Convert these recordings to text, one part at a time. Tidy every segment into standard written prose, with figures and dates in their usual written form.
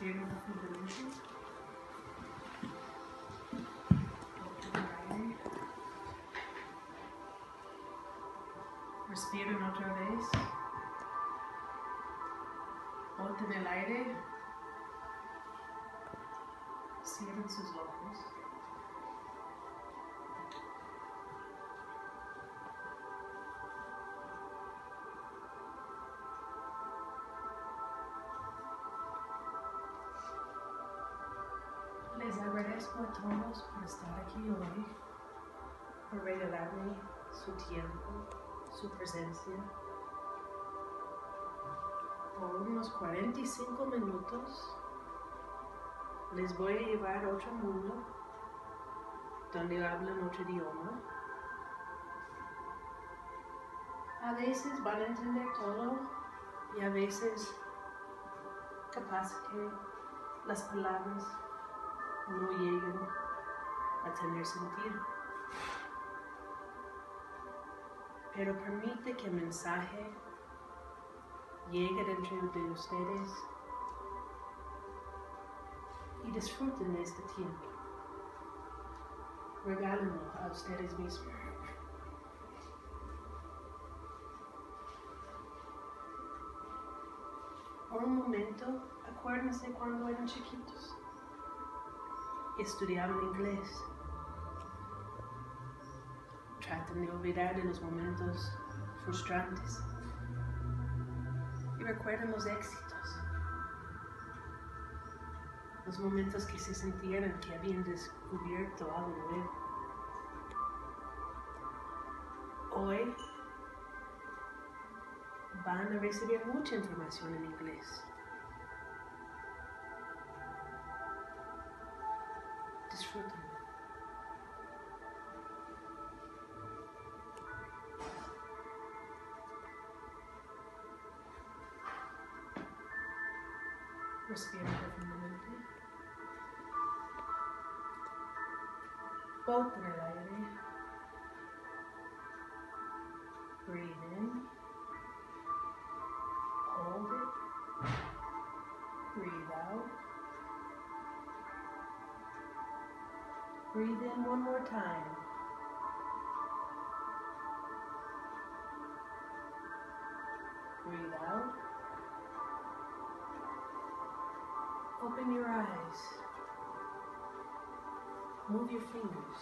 Respira profundamente. Bota el aire. Respiren otra vez. Boten el aire. Cierren sus ojos. Les agradezco a todos por estar aquí hoy, por regalarme su tiempo, su presencia. Por unos 45 minutos les voy a llevar a otro mundo donde hablan otro idioma. A veces van a entender todo y a veces capaz que las palabras no llegan a tener sentido. Pero permite que el mensaje llegue dentro de ustedes y disfruten de este tiempo. Regálenlo a ustedes mismos. Por un momento, acuérdense cuando eran chiquitos y estudiaban inglés. Traten de olvidar de los momentos frustrantes y recuerden los éxitos. Los momentos que se sintieron que habían descubierto algo nuevo. Hoy van a recibir mucha información en inglés. Disfrútenlo. Respira profundamente. Boten el aire. Breathe in. Hold it. Breathe out. Breathe in one more time. Breathe out. Open your eyes. Move your fingers.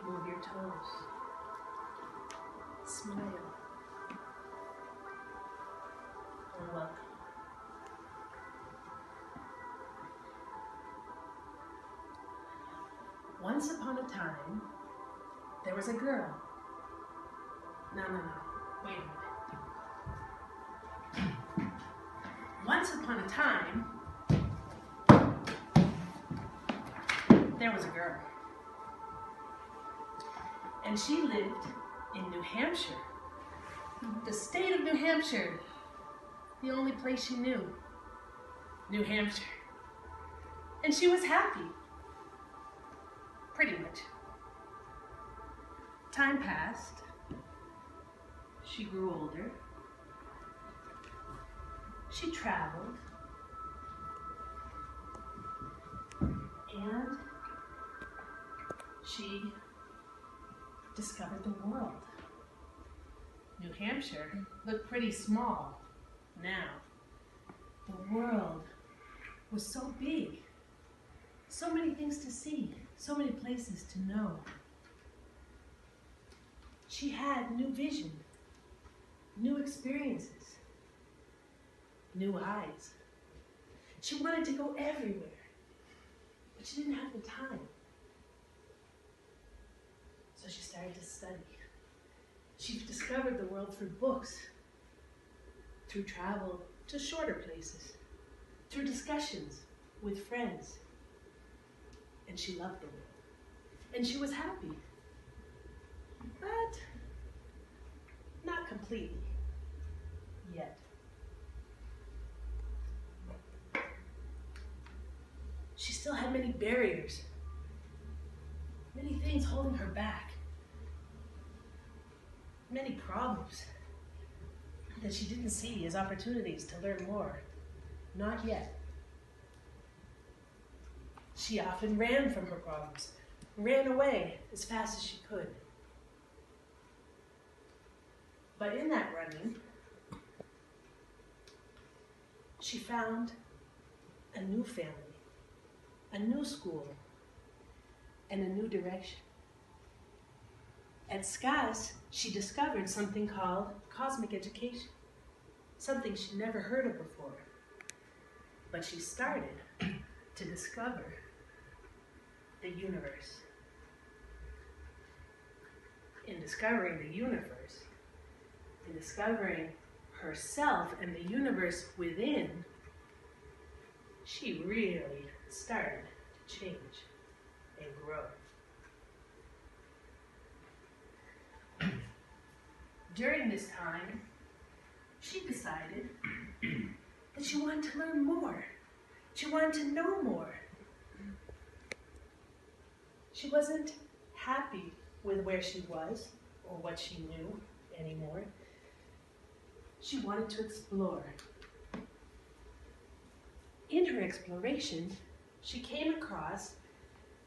Move your toes. Smile. And welcome. Once upon a time, there was a girl. No. Wait a minute. Once upon a time, there was a girl. And she lived in New Hampshire. The state of New Hampshire. The only place she knew. New Hampshire. And she was happy. Pretty much. Time passed. She grew older. She traveled. And she discovered the world. New Hampshire looked pretty small now. The world was so big. So many things to see. So many places to know. She had new vision, new experiences, new eyes. She wanted to go everywhere, but she didn't have the time. So she started to study. She discovered the world through books, through travel to shorter places, through discussions with friends. And she loved the world. And she was happy. But not completely. Yet. She still had many barriers. Many things holding her back. Many problems that she didn't see as opportunities to learn more, not yet. She often ran from her problems, ran away as fast as she could. But in that running, she found a new family, a new school, and a new direction. At SCAS, she discovered something called cosmic education, something she'd never heard of before. But she started to discover the universe. In discovering the universe, in discovering herself and the universe within, she really started to change and grow. During this time, she decided that she wanted to learn more. She wanted to know more. She wasn't happy with where she was or what she knew anymore. She wanted to explore. In her exploration, she came across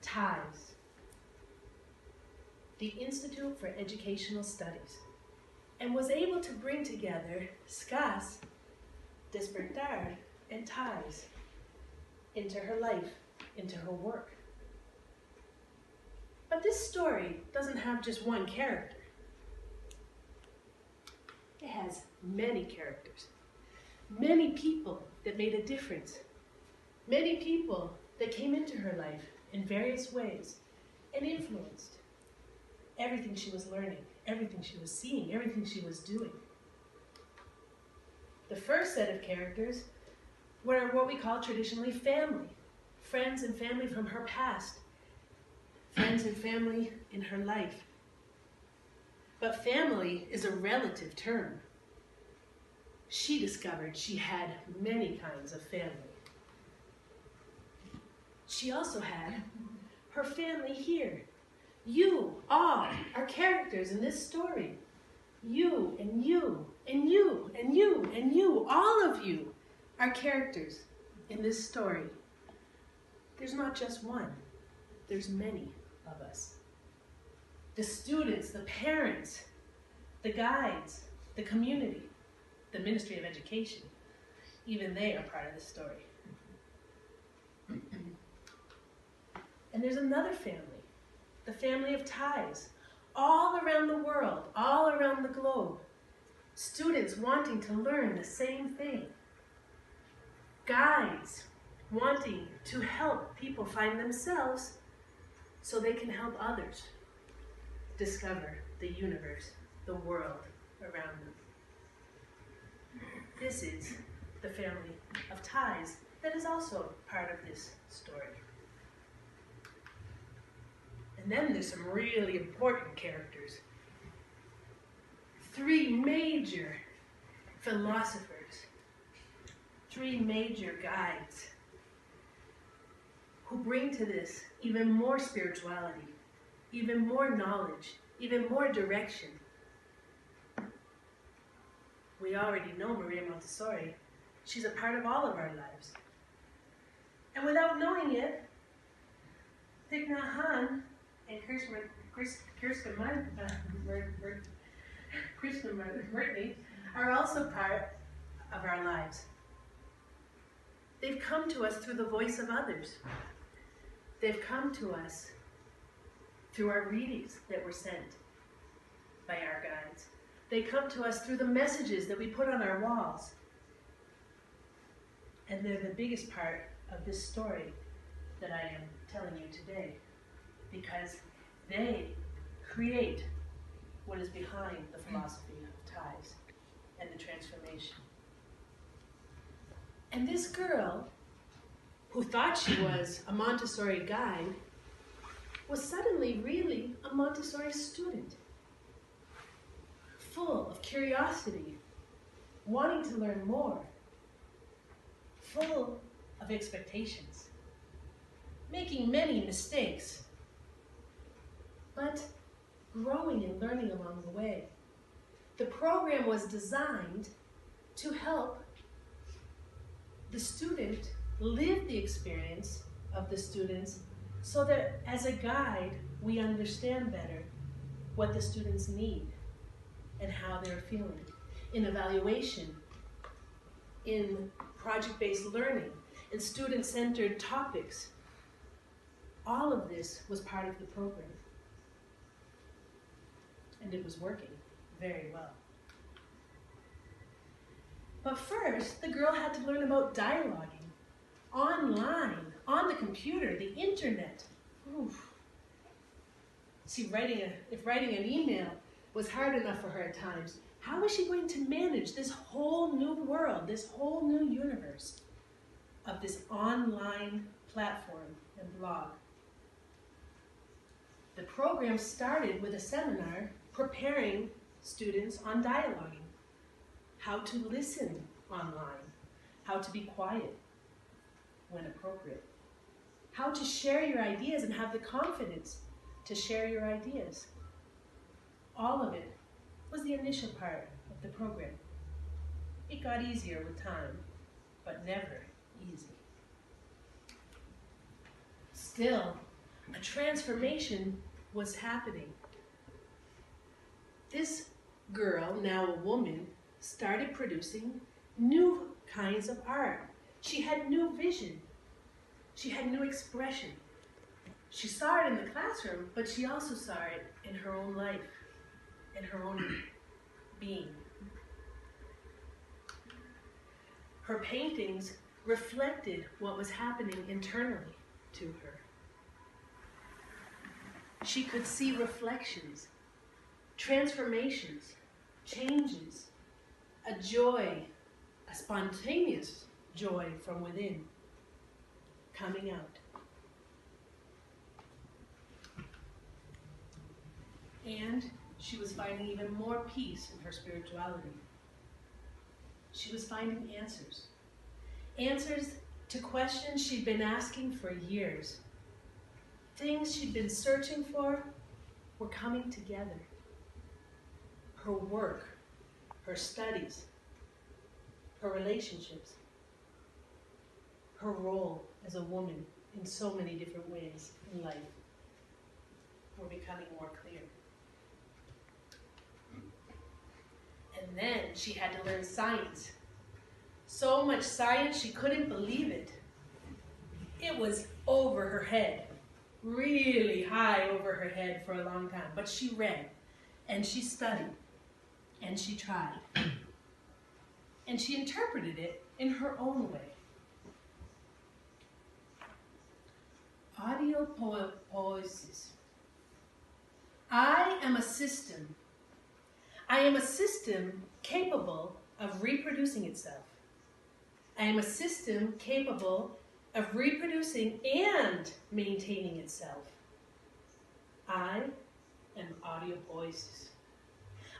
TIES, the Institute for Educational Studies, and was able to bring together SCAS, Despertar, and TIES into her life, into her work. But this story doesn't have just one character. It has many characters, many people that made a difference, many people that came into her life in various ways and influenced everything she was learning, everything she was seeing, everything she was doing. The first set of characters were what we call traditionally family, friends and family from her past, friends and family in her life. But family is a relative term. She discovered she had many kinds of family. She also had her family here. You all are characters in this story. You and you and you and you and you, all of you are characters in this story. There's not just one, there's many of us. The students, the parents, the guides, the community, the Ministry of Education, even they are part of this story. And there's another family, the family of TIES, all around the world, all around the globe. Students wanting to learn the same thing. Guides wanting to help people find themselves so they can help others discover the universe, the world around them. This is the family of TIES that is also part of this story. And then there's some really important characters. 3 major philosophers, 3 major guides who bring to this even more spirituality, even more knowledge, even more direction. We already know Maria Montessori. She's a part of all of our lives. And without knowing it, Thich Nhat Hanh and Krishnamurti are also part of our lives. They've come to us through the voice of others. They've come to us through our readings that were sent by our guides. They come to us through the messages that we put on our walls. And they're the biggest part of this story that I am telling you today, because they create what is behind the philosophy of TIES and the transformation. And this girl, who thought she was a Montessori guide, was suddenly really a Montessori student, full of curiosity, wanting to learn more, full of expectations, making many mistakes, but growing and learning along the way. The program was designed to help the student lived the experience of the students so that as a guide, we understand better what the students need and how they're feeling. In evaluation, in project-based learning, in student-centered topics, all of this was part of the program. And it was working very well. But first, the girl had to learn about dialoguing, online, on the computer, the internet. Oof. See, if writing an email was hard enough for her at times, how was she going to manage this whole new world, this whole new universe of this online platform and blog? The program started with a seminar preparing students on dialoguing, how to listen online, how to be quiet when appropriate, how to share your ideas and have the confidence to share your ideas. All of it was the initial part of the program. It got easier with time, but never easy. Still, a transformation was happening. This girl, now a woman, started producing new kinds of art. She had new vision. She had new expression. She saw it in the classroom, but she also saw it in her own life, in her own being. Her paintings reflected what was happening internally to her. She could see reflections, transformations, changes, a joy, a spontaneous joy from within, coming out. And she was finding even more peace in her spirituality. She was finding answers. Answers to questions she'd been asking for years. Things she'd been searching for were coming together. Her work, her studies, her relationships, her role as a woman in so many different ways in life were becoming more clear. And then she had to learn science. So much science she couldn't believe it. It was over her head, really high over her head for a long time. But she read, and she studied, and she tried. And she interpreted it in her own way. Audiopoiesis. I am a system. I am a system capable of reproducing itself. I am a system capable of reproducing and maintaining itself. I am audiopoiesis.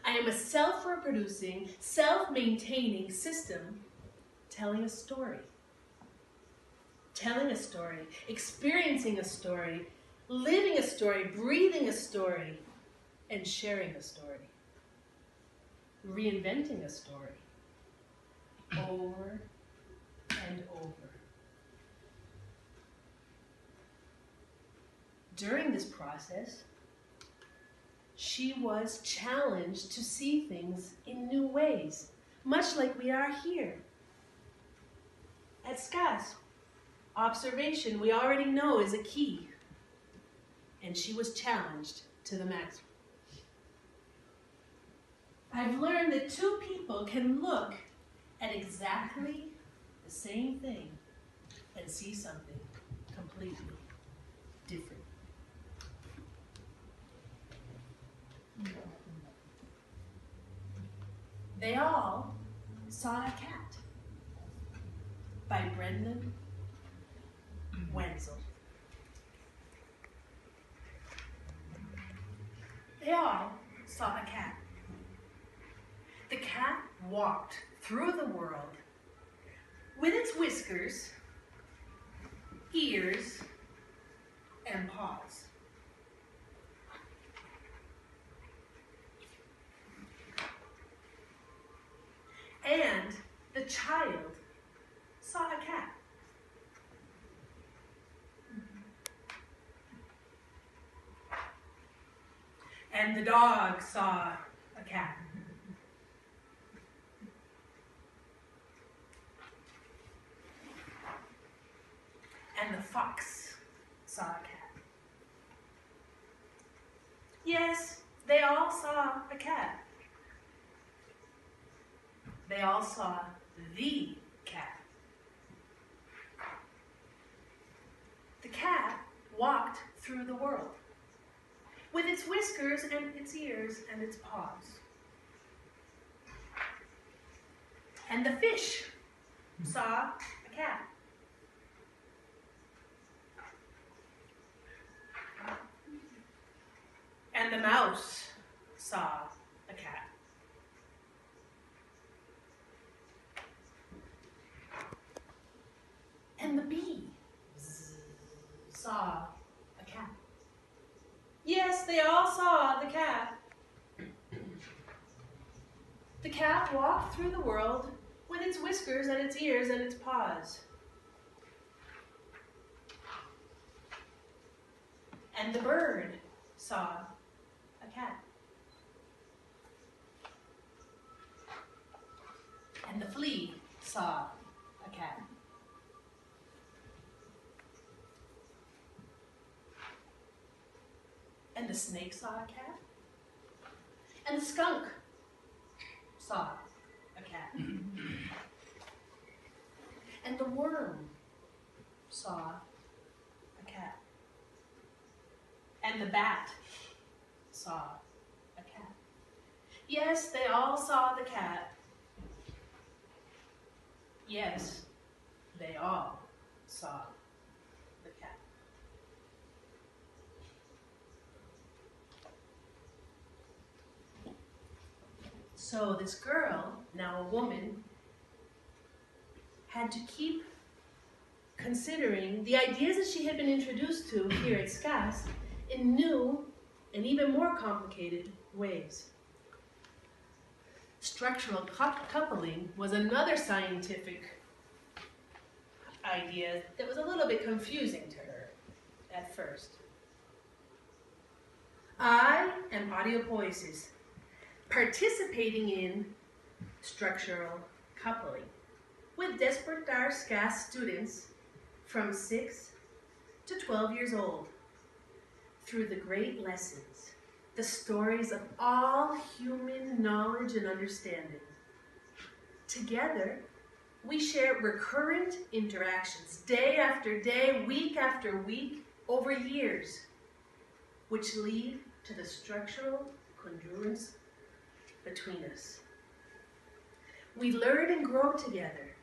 I am a self-reproducing, self-maintaining system telling a story. Telling a story, experiencing a story, living a story, breathing a story, and sharing a story. Reinventing a story over and over. During this process, she was challenged to see things in new ways, much like we are here. At SCAS, observation, we already know, is a key. And she was challenged to the maximum. I've learned that two people can look at exactly the same thing and see something completely different. They all saw a cat by Brendan Wenzel. They all saw a cat. The cat walked through the world with its whiskers, ears, and paws. And the child saw a cat. And the dog saw a cat. And the fox saw a cat. Yes, they all saw a cat. They all saw the cat. The cat walked through the world with its whiskers and its ears and its paws. And the fish saw a cat. And the mouse saw a cat. And the bee saw a cat. Yes, they all saw the cat. The cat walked through the world with its whiskers and its ears and its paws. And the bird saw a cat. And the flea saw a cat. And the snake saw a cat. And the skunk saw a cat. And the worm saw a cat. And the bat saw a cat. Yes, they all saw the cat. Yes, they all saw the cat. So this girl, now a woman, had to keep considering the ideas that she had been introduced to here at SCAS in new and even more complicated ways. Structural coupling was another scientific idea that was a little bit confusing to her at first. I am audiopoiesis, participating in structural coupling with Desperate Dar SCAS students from 6 to 12 years old through the great lessons, the stories of all human knowledge and understanding. Together, we share recurrent interactions day after day, week after week, over years, which lead to the structural congruence between us. We learn and grow together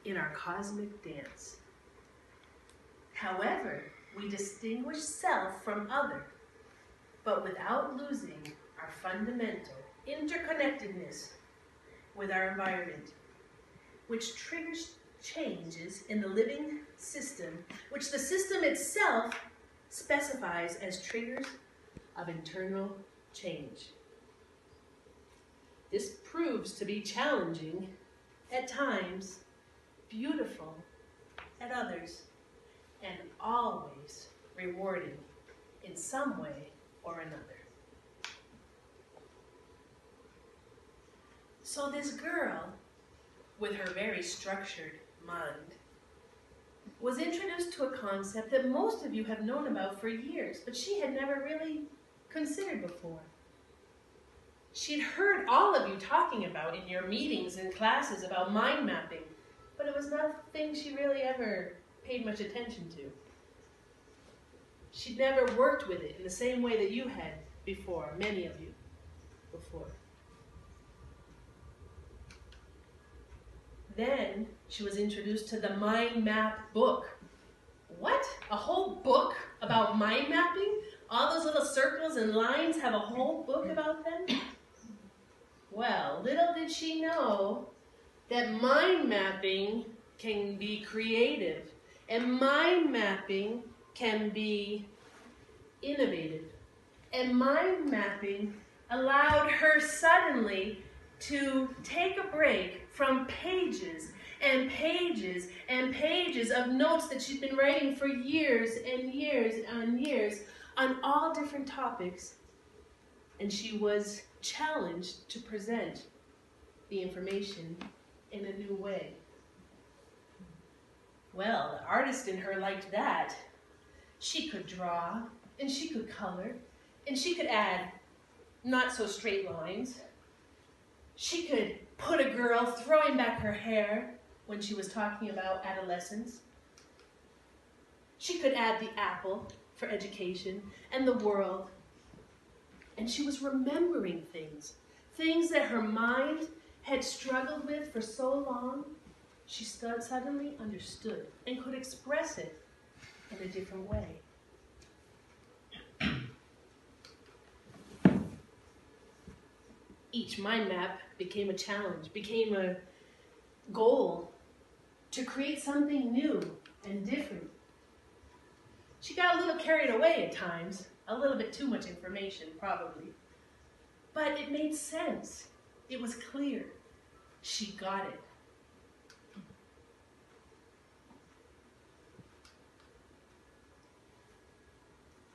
in our cosmic dance. However, we distinguish self from other, but without losing our fundamental interconnectedness with our environment, which triggers changes in the living system, which the system itself specifies as triggers of internal change. This proves to be challenging at times, beautiful at others, and always rewarding in some way or another. So this girl, with her very structured mind, was introduced to a concept that most of you have known about for years, but she had never really considered before. She'd heard all of you talking about in your meetings and classes about mind mapping, but it was not a thing she really ever paid much attention to. She'd never worked with it in the same way that you had before, many of you before. Then she was introduced to the mind map book. What? A whole book about mind mapping? All those little circles and lines have a whole book about them? Well, little did she know that mind mapping can be creative, and mind mapping can be innovative. And mind mapping allowed her suddenly to take a break from pages and pages of notes that she'd been writing for years and years and years on all different topics. And she was challenged to present the information in a new way. Well, the artist in her liked that. She could draw, and she could color, and she could add not so straight lines. She could put a girl throwing back her hair when she was talking about adolescence. She could add the apple for education and the world. And she was remembering things that her mind had struggled with for so long. She suddenly understood and could express it in a different way. Each mind map became a challenge, became a goal to create something new and different. She got a little carried away at times, a little bit too much information probably, but it made sense. It was clear. She got it.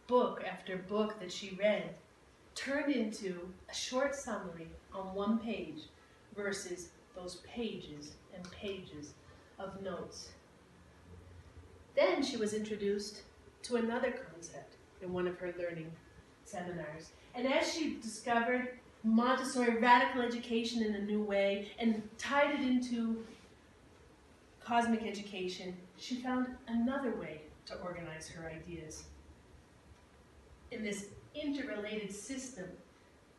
Book after book that she read turned into a short summary on one page versus those pages and pages of notes. Then she was introduced to another concept in one of her learning seminars. And as she discovered Montessori radical education in a new way and tied it into cosmic education, she found another way to organize her ideas. In this interrelated system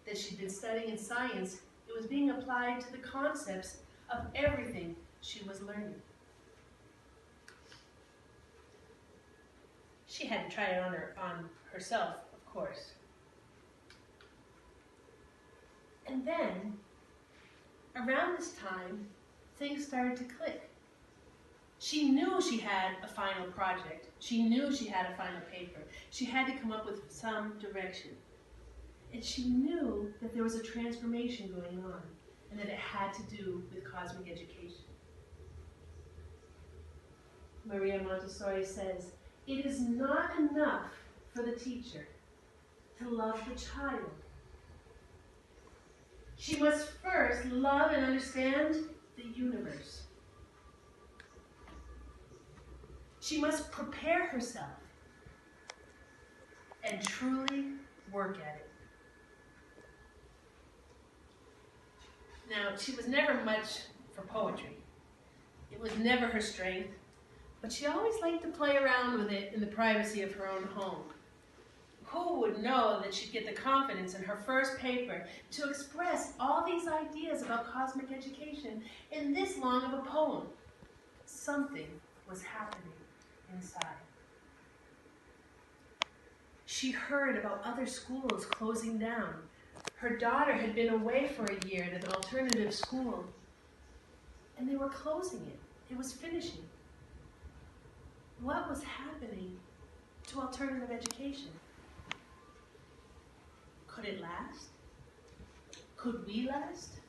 that she'd been studying in science, it was being applied to the concepts of everything she was learning. She had to try it on herself, of course. And then, around this time, things started to click. She knew she had a final project. She knew she had a final paper. She had to come up with some direction. And she knew that there was a transformation going on and that it had to do with cosmic education. Maria Montessori says, "It is not enough for the teacher to love the child. She must first love and understand the universe. She must prepare herself and truly work at it." Now, she was never much for poetry. It was never her strength, but she always liked to play around with it in the privacy of her own home. Who would know that she'd get the confidence in her first paper to express all these ideas about cosmic education in this long of a poem? Something was happening inside. She heard about other schools closing down. Her daughter had been away for a year at an alternative school, and they were closing it. It was finishing. What was happening to alternative education? Could it last? Could we last?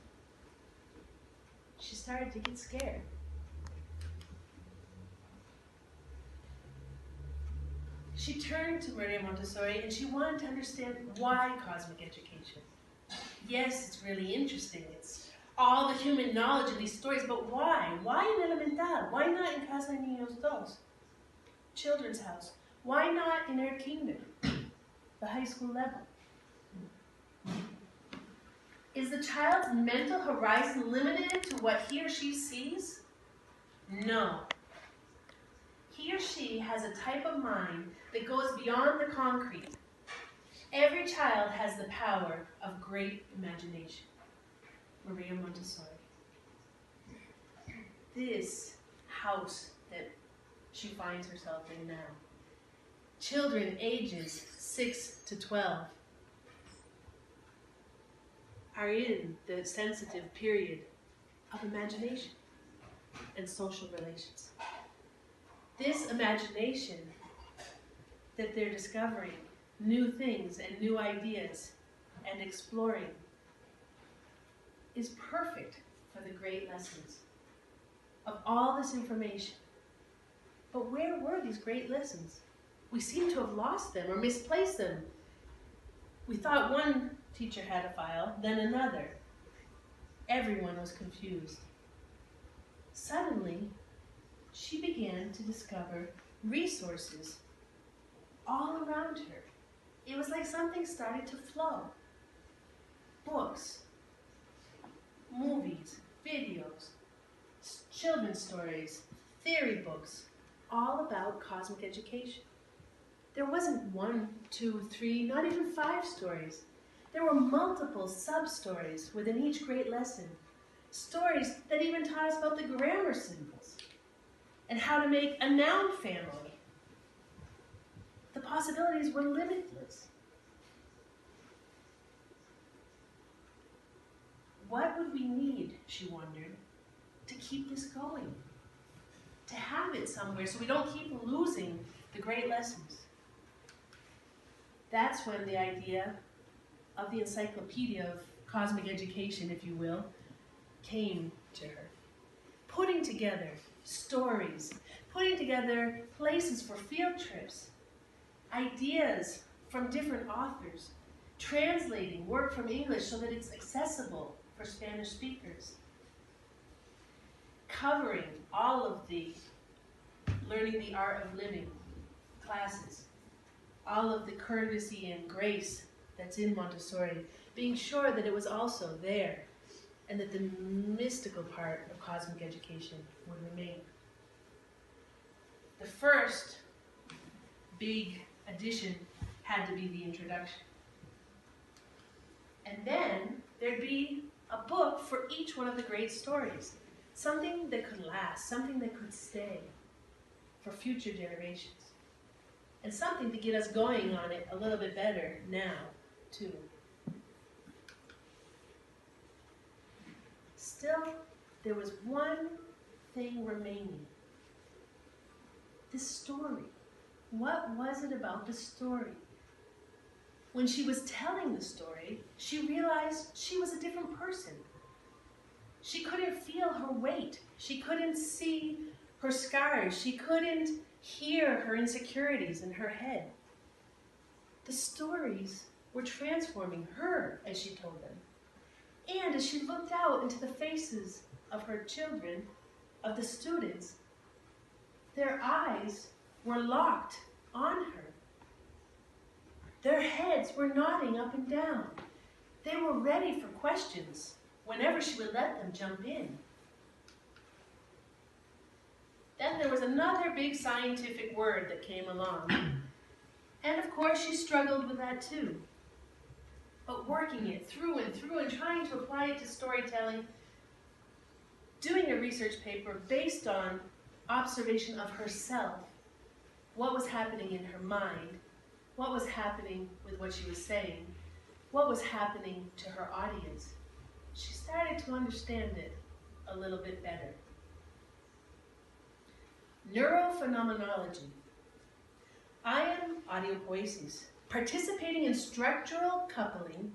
She started to get scared. She turned to Maria Montessori and she wanted to understand why cosmic education. Yes, it's really interesting. It's all the human knowledge of these stories, but why? Why in Elemental? Why not in Casa de Niños Dos? Children's House? Why not in Air Kingdom? The high school level? Is the child's mental horizon limited to what he or she sees? No. He or she has a type of mind that goes beyond the concrete. Every child has the power of great imagination. Maria Montessori. This house that she finds herself in now. Children ages 6 to 12 are in the sensitive period of imagination and social relations. This imagination that they're discovering new things and new ideas and exploring is perfect for the great lessons. of all this information. But where were these great lessons? We seem to have lost them or misplaced them. We thought one teacher had a file, then another. Everyone was confused. Suddenly, she began to discover resources all around her. It was like something started to flow. Books, movies, videos, children's stories, theory books, all about cosmic education. There wasn't 1, 2, 3, not even 5 stories. There were multiple sub-stories within each great lesson. Stories that even taught us about the grammar symbols and how to make a noun family. The possibilities were limitless. What would we need, she wondered, to keep this going? To have it somewhere so we don't keep losing the great lessons. That's when the idea of the encyclopedia of cosmic education, if you will, came to her. Putting together stories, putting together places for field trips, ideas from different authors, translating work from English so that it's accessible for Spanish speakers, covering all of the learning the art of living classes, all of the courtesy and grace that's in Montessori, being sure that it was also there and that the mystical part of cosmic education would remain. The first big addition had to be the introduction. And then there'd be a book for each one of the great stories, something that could last, something that could stay for future generations, and something to get us going on it a little bit better now, too. Still, there was one thing remaining. The story. What was it about the story? When she was telling the story, she realized she was a different person. She couldn't feel her weight. She couldn't see her scars. She couldn't hear her insecurities in her head. The stories were transforming her as she told them. And as she looked out into the faces of her children, of the students, their eyes were locked on her. Their heads were nodding up and down. They were ready for questions whenever she would let them jump in. Then there was another big scientific word that came along. And of course she struggled with that too. But working it through and trying to apply it to storytelling, doing a research paper based on observation of herself, what was happening in her mind, what was happening with what she was saying, what was happening to her audience. She started to understand it a little bit better. Neurophenomenology. I am audiopoiesis, participating in structural coupling,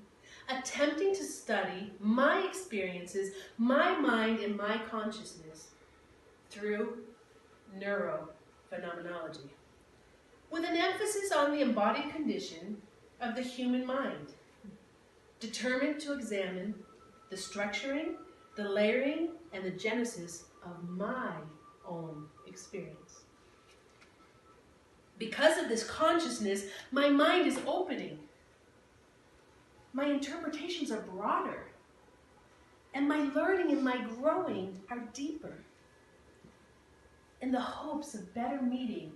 attempting to study my experiences, my mind, and my consciousness through neurophenomenology, with an emphasis on the embodied condition of the human mind, determined to examine the structuring, the layering, and the genesis of my own experience. Because of this consciousness, my mind is opening. My interpretations are broader. And my learning and my growing are deeper. In the hopes of better meeting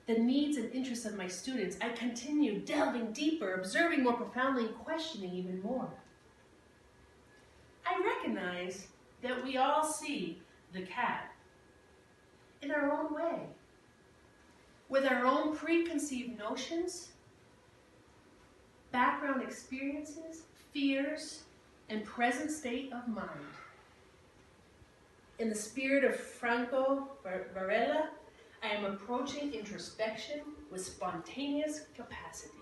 the needs and interests of my students, I continue delving deeper, observing more profoundly, and questioning even more. I recognize that we all see the cat in our own way, with our own preconceived notions, background experiences, fears, and present state of mind. In the spirit of Franco Varela, I am approaching introspection with spontaneous capacity.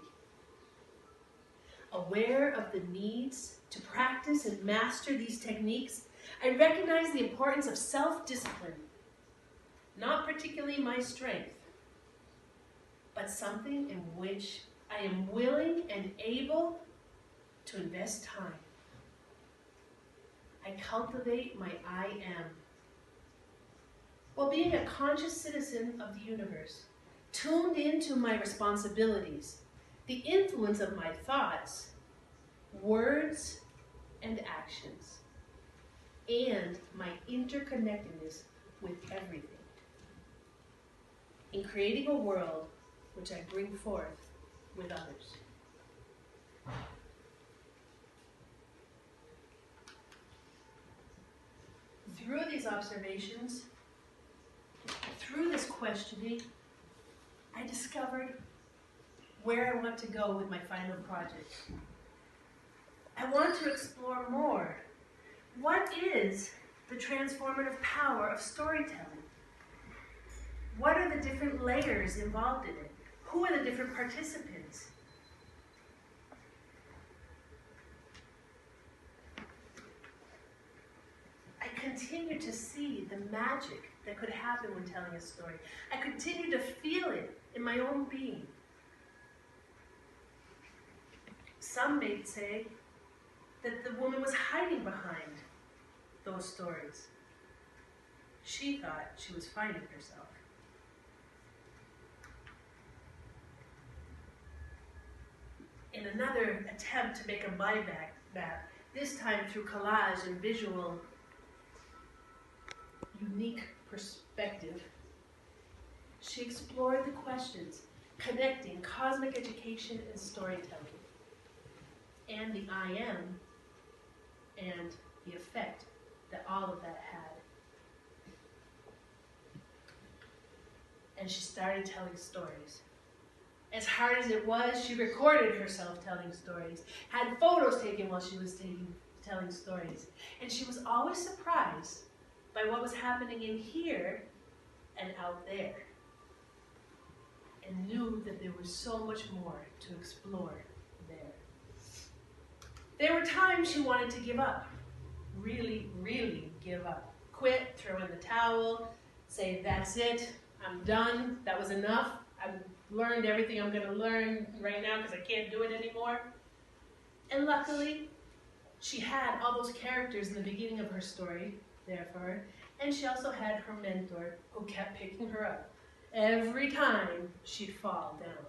Aware of the needs to practice and master these techniques, I recognized the importance of self-discipline, not particularly my strength, but something in which I am willing and able to invest time. I cultivate my I am, while being a conscious citizen of the universe, tuned into my responsibilities, the influence of my thoughts, words, and actions, and my interconnectedness with everything, in creating a world which I bring forth with others. Through these observations, through this questioning, I discovered where I want to go with my final project. I want to explore more. What is the transformative power of storytelling? What are the different layers involved in it? Who are the different participants? I continue to see the magic that could happen when telling a story. I continue to feel it in my own being. Some may say that the woman was hiding behind those stories. She thought she was finding herself. In another attempt to make a mind map, this time through collage and visual, unique perspective, she explored the questions connecting cosmic education and storytelling, and the I am, and the effect that all of that had. And she started telling stories. As hard as it was, she recorded herself telling stories, had photos taken while she was telling stories, and she was always surprised by what was happening in here and out there, and knew that there was so much more to explore there. There were times she wanted to give up, really, really give up, quit, throw in the towel, say, that's it, I'm done, that was enough, I've learned everything I'm going to learn right now because I can't do it anymore. And luckily, she had all those characters in the beginning of her story there for her, and she also had her mentor who kept picking her up every time she'd fall down.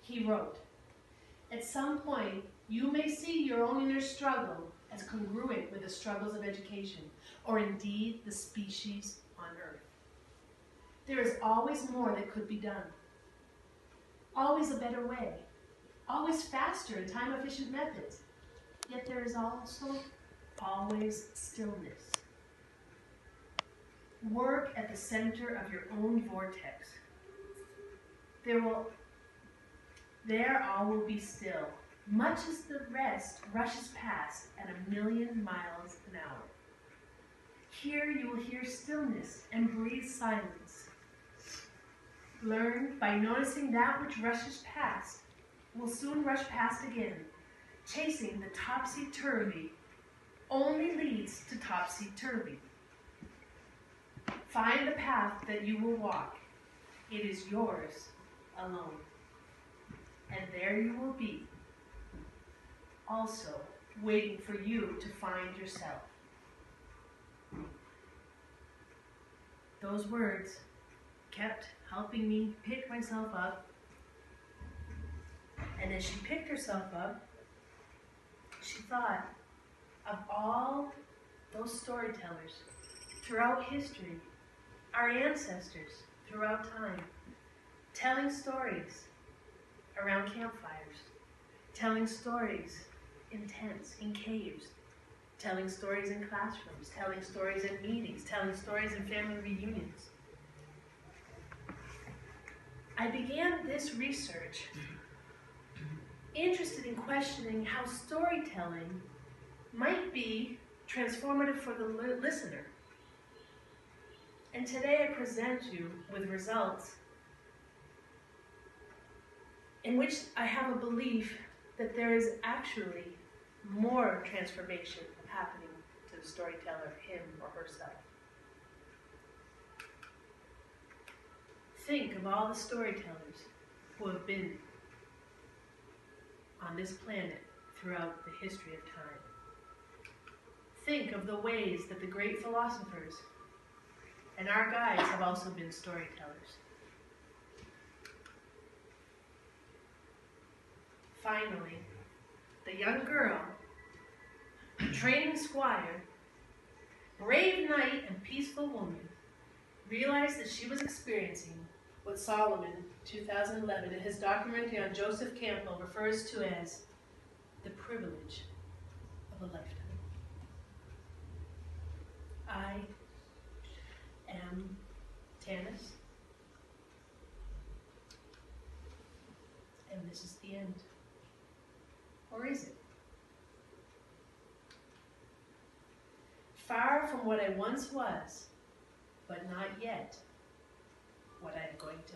He wrote, "At some point, you may see your own inner struggle as congruent with the struggles of education, or indeed the species on Earth. There is always more that could be done, always a better way, always faster and time-efficient methods. Yet there is also always stillness. Work at the center of your own vortex. There all will be still, much as the rest rushes past at 1,000,000 miles an hour. Here you will hear stillness and breathe silence. Learn by noticing that which rushes past will soon rush past again. Chasing the topsy-turvy only leads to topsy-turvy. Find the path that you will walk. It is yours alone. And there you will be, also waiting for you to find yourself." Those words kept helping me pick myself up. And as she picked herself up, she thought of all those storytellers throughout history, our ancestors throughout time, telling stories around campfires, telling stories in tents, in caves, telling stories in classrooms, telling stories in meetings, telling stories in family reunions. I began this research interested in questioning how storytelling might be transformative for the listener. And today I present you with results in which I have a belief that there is actually more transformation happening the storyteller, him or herself. Think of all the storytellers who have been on this planet throughout the history of time. Think of the ways that the great philosophers and our guides have also been storytellers. Finally, the young girl, training squire, brave knight, and peaceful woman realized that she was experiencing what Solomon, 2011, in his documentary on Joseph Campbell, refers to as the privilege of a lifetime. I am Tanis, and this is the end. Or is it? Far from what I once was, but not yet what I am going to